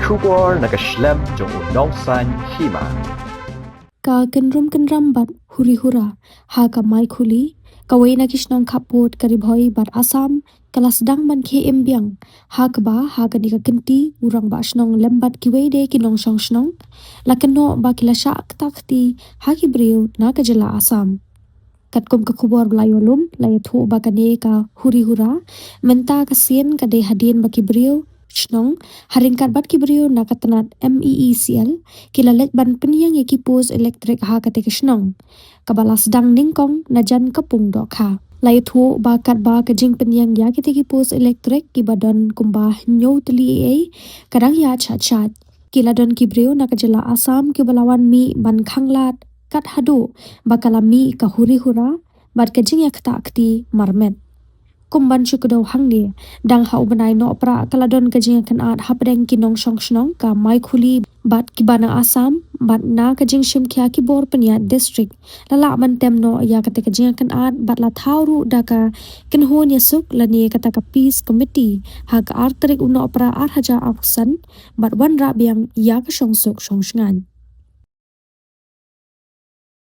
Shubor nakaslem jong unongsan Hima. Ka kenrum bat Huri Hura ha ka Maikhuli kawai na Shnong kapot karibhoi bat Asam kelas dang ban ke Biang ha ka ba ha ka nika kenti urang ba Shnong lembat kiwai de kinong Shnong la keno ba kila Shah Ktah ha ki brio na ka jela Asam kat kom ka khubor blayolum la yathu ba ka ne ka Huri Hura menta ka sien ka de hadien ba ki brio Shnong haringkat bat ki brio na katanat MEECL kila let ban penyang ye ki pos elektrik ha kate ke Shnong kabalas dang ningkong na jan kapung dok ha lai thu ba kat ba ka jing penyang ya kite ki pos elektrik ki badan kumba nyo teli e kadang ya chat kila don ki brio na kajela Asam ki balawan mi ban khanglat kat hadu bakala mi ka Huri Hura bat ka jing ya Ktah akti marmet kumban syukdo hangni dang hau benai no pra kaladon kajing kan at hapdeng kinong Shnong ka Maikhuli bat kibana Asam bat na kajing shim kya ki bor penya district lala man tem no ya kate kajing kan at bat la thauru da ka kinhon yasuk lani kata ka peace committee ha ka artrik uno pra ar haja aksan bat wan ra biang ya ka shongsuk shongsngan